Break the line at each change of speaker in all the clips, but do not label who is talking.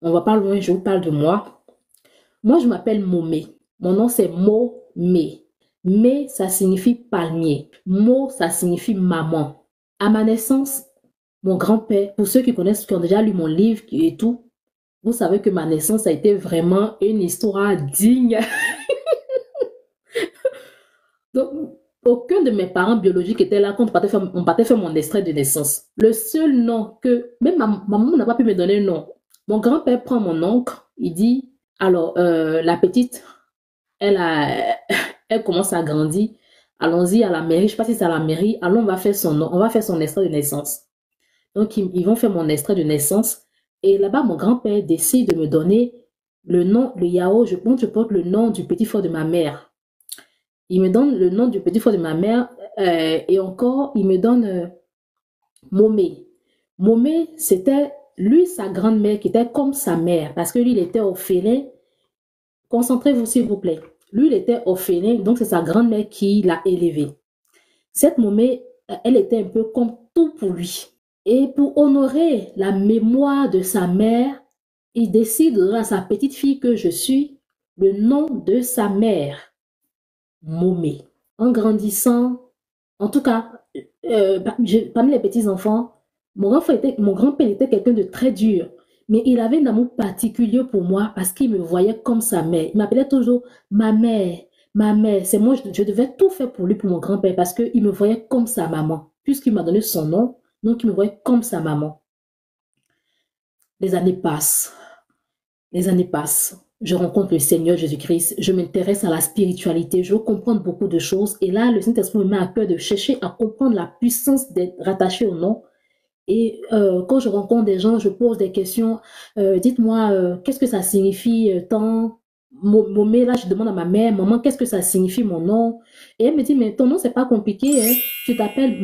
On va pas loin, je vous parle de moi. Moi, je m'appelle Momé. Mon nom, c'est Momé. Mé, ça signifie palmier. Mo, ça signifie maman. À ma naissance, mon grand-père, pour ceux qui connaissent, qui ont déjà lu mon livre et tout, vous savez que ma naissance a été vraiment une histoire digne. Donc, aucun de mes parents biologiques était là quand on partait faire mon extrait de naissance. Le seul nom que, même ma maman n'a pas pu me donner un nom. Mon grand-père prend mon oncle, il dit, alors, la petite, elle, a, elle commence à grandir, allons-y à la mairie, je ne sais pas si c'est à la mairie, allons, on va faire son nom, on va faire son extrait de naissance. Donc, ils vont faire mon extrait de naissance. Et là-bas, mon grand-père décide de me donner le nom, le Yao, je porte le nom du petit frère de ma mère. Il me donne le nom du petit frère de ma mère et encore, il me donne Momé. Momé, c'était lui, sa grand-mère, qui était comme sa mère, parce que lui, il était orphelin. Concentrez-vous, s'il vous plaît. Lui, il était orphelin, donc c'est sa grand-mère qui l'a élevé. Cette Momé, elle était un peu comme tout pour lui. Et pour honorer la mémoire de sa mère, il décide de donner à sa petite fille que je suis le nom de sa mère, Momé. En grandissant, en tout cas, parmi les petits-enfants, mon grand-père était quelqu'un de très dur, mais il avait un amour particulier pour moi parce qu'il me voyait comme sa mère. Il m'appelait toujours ma mère, ma mère. C'est moi, je devais tout faire pour lui, pour mon grand-père, parce qu'il me voyait comme sa maman. Puisqu'il m'a donné son nom, donc il me voyait comme sa maman. Les années passent. Les années passent. Je rencontre le Seigneur Jésus-Christ. Je m'intéresse à la spiritualité. Je veux comprendre beaucoup de choses. Et là, le Saint-Esprit me met à cœur de chercher à comprendre la puissance d'être rattaché au nom. Et quand je rencontre des gens, je pose des questions. Dites-moi, qu'est-ce que ça signifie tant Momé, là, je demande à ma mère, maman, qu'est-ce que ça signifie mon nom? Et elle me dit, mais ton nom, c'est pas compliqué, hein? Tu t'appelles,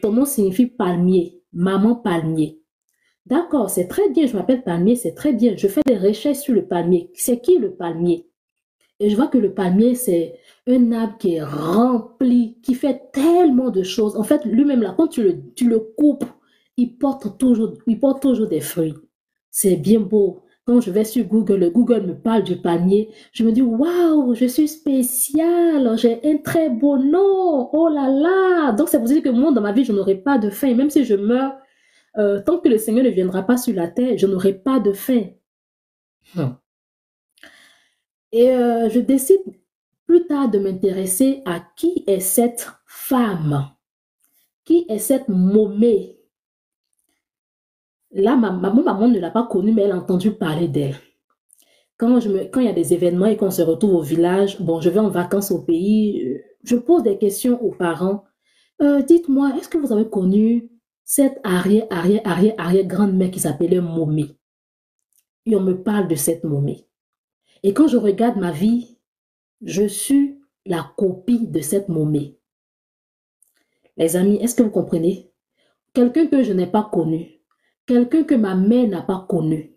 ton nom signifie palmier, maman palmier. D'accord, c'est très bien, je m'appelle palmier, c'est très bien. Je fais des recherches sur le palmier. C'est qui le palmier? Et je vois que le palmier, c'est un arbre qui est rempli, qui fait tellement de choses. En fait, lui-même, là, quand tu le coupes, il porte toujours des fruits. C'est bien beau. Quand je vais sur Google, Google me parle du palmier, je me dis, waouh, je suis spécial, j'ai un très beau nom, oh là là. Donc, c'est pour dire que moi, dans ma vie, je n'aurai pas de faim. Même si je meurs, tant que le Seigneur ne viendra pas sur la terre, je n'aurai pas de faim. Hmm. Et je décide plus tard de m'intéresser à qui est cette femme, qui est cette Momé. Là, ma maman ne l'a pas connue, mais elle a entendu parler d'elle. Quand il y a des événements et qu'on se retrouve au village, bon, je vais en vacances au pays, je pose des questions aux parents. Dites-moi, est-ce que vous avez connu cette arrière-grand-mère qui s'appelait Momé? Et on me parle de cette Momé. Et quand je regarde ma vie, je suis la copie de cette Momé. Les amis, est-ce que vous comprenez? Quelqu'un que je n'ai pas connu, quelqu'un que ma mère n'a pas connu,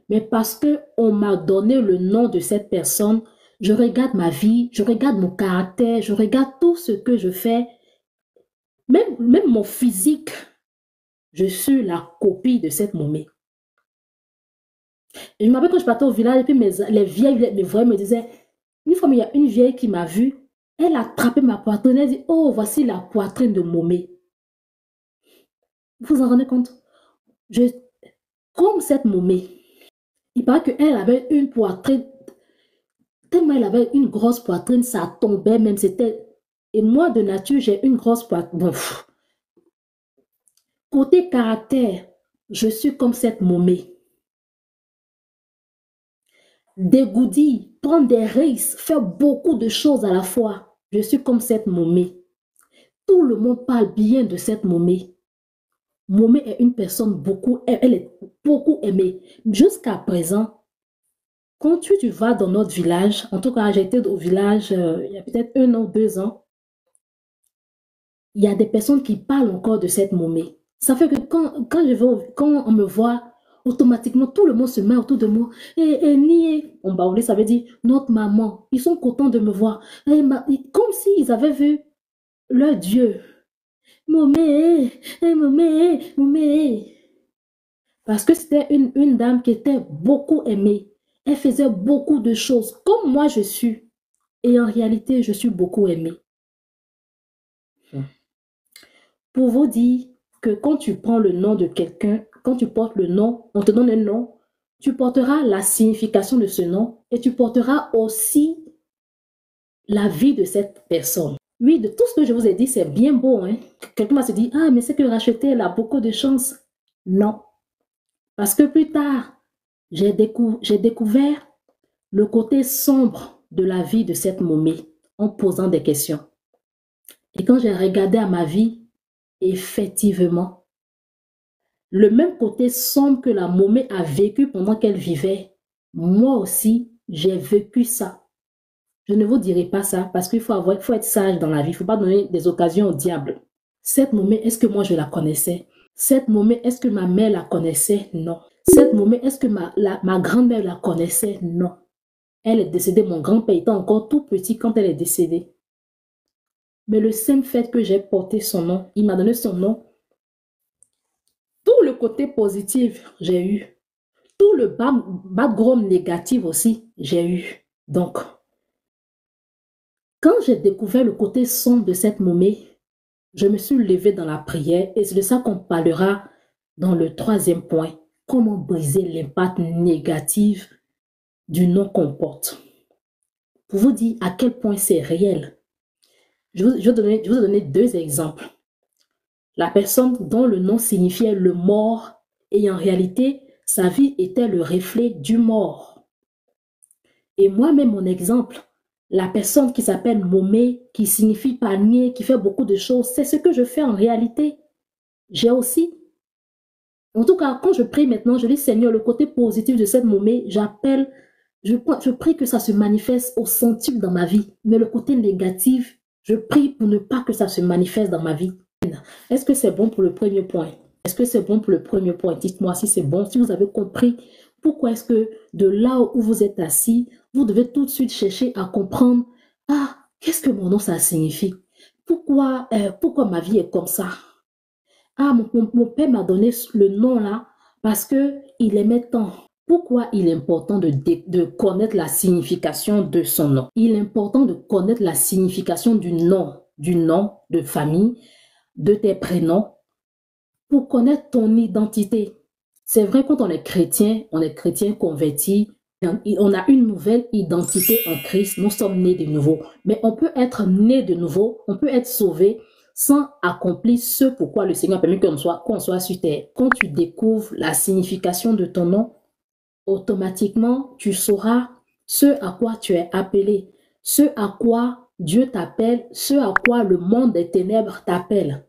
mais parce que on m'a donné le nom de cette personne, je regarde ma vie, je regarde mon caractère, je regarde tout ce que je fais, même mon physique, je suis la copie de cette Momé. Et je me rappelle quand je partais au village, et puis les vieilles me voyaient, me disaient, une fois, il y a une vieille qui m'a vue, elle a attrapé ma poitrine, elle dit, oh, voici la poitrine de Momé. Vous vous en rendez compte? Je, comme cette Momé, il paraît qu'elle avait une poitrine, tellement elle avait une grosse poitrine, ça tombait même, c'était... Et moi, de nature, j'ai une grosse poitrine. Bon, côté caractère, je suis comme cette Momé. Dégourdir, prendre des risques, faire beaucoup de choses à la fois. Je suis comme cette Momé. Tout le monde parle bien de cette Momé. Momé est une personne beaucoup, elle est beaucoup aimée. Jusqu'à présent, quand tu vas dans notre village, en tout cas, j'ai été au village il y a peut-être 1 an, 2 ans, il y a des personnes qui parlent encore de cette Momé. Ça fait que quand on me voit, automatiquement, tout le monde se met autour de moi. Et nier, on baoulé, ça veut dire notre maman. Ils sont contents de me voir. Comme s'ils avaient vu leur Dieu. Momé, Momé, Momé. Parce que c'était une dame qui était beaucoup aimée. Elle faisait beaucoup de choses comme moi je suis. Et en réalité, je suis beaucoup aimée. Pour vous dire que quand tu prends le nom de quelqu'un, quand tu portes le nom, on te donne un nom, tu porteras la signification de ce nom et tu porteras aussi la vie de cette personne. Oui, de tout ce que je vous ai dit, c'est bien beau. Hein? Quelqu'un va se dire, ah, mais c'est que racheter, elle a beaucoup de chance. Non. Parce que plus tard, j'ai découvert le côté sombre de la vie de cette momie en posant des questions. Et quand j'ai regardé à ma vie, effectivement, le même côté sombre que la momie a vécu pendant qu'elle vivait, moi aussi, j'ai vécu ça. Je ne vous dirai pas ça parce qu'il faut être sage dans la vie. Il ne faut pas donner des occasions au diable. Cette momie, est-ce que moi je la connaissais? Cette momie, est-ce que ma mère la connaissait? Non. Cette momie, est-ce que ma grand-mère la connaissait? Non. Elle est décédée, mon grand-père était encore tout petit quand elle est décédée. Mais le simple fait que j'ai porté son nom, il m'a donné son nom, tout le côté positif, j'ai eu. Tout le background négatif aussi, j'ai eu. Donc, quand j'ai découvert le côté sombre de cette momie, je me suis levée dans la prière et c'est de ça qu'on parlera dans le troisième point. Comment briser l'impact négatif du nom qu'on porte. Pour vous dire à quel point c'est réel. Je vous ai donné deux exemples. La personne dont le nom signifiait le mort et en réalité, sa vie était le reflet du mort. Et moi-même, mon exemple, la personne qui s'appelle Momé, qui signifie panier, qui fait beaucoup de choses, c'est ce que je fais en réalité. J'ai aussi, en tout cas, quand je prie maintenant, je dis Seigneur, le côté positif de cette Momé, j'appelle, je prie que ça se manifeste au centuple dans ma vie. Mais le côté négatif, je prie pour ne pas que ça se manifeste dans ma vie. Est-ce que c'est bon pour le premier point? Est-ce que c'est bon pour le premier point? Dites-moi si c'est bon, si vous avez compris. Pourquoi est-ce que de là où vous êtes assis, vous devez tout de suite chercher à comprendre, ah, qu'est-ce que mon nom ça signifie? Pourquoi ma vie est comme ça? Ah, mon père m'a donné le nom là parce qu'il aimait tant. Pourquoi il est important de connaître la signification de son nom? Il est important de connaître la signification du nom de famille, de tes prénoms, pour connaître ton identité. C'est vrai, quand on est chrétien converti, on a une nouvelle identité en Christ, nous sommes nés de nouveau. Mais on peut être né de nouveau, on peut être sauvé sans accomplir ce pourquoi le Seigneur a permis qu'on soit sur terre. Quand tu découvres la signification de ton nom, automatiquement, tu sauras ce à quoi tu es appelé, ce à quoi Dieu t'appelle, ce à quoi le monde des ténèbres t'appelle.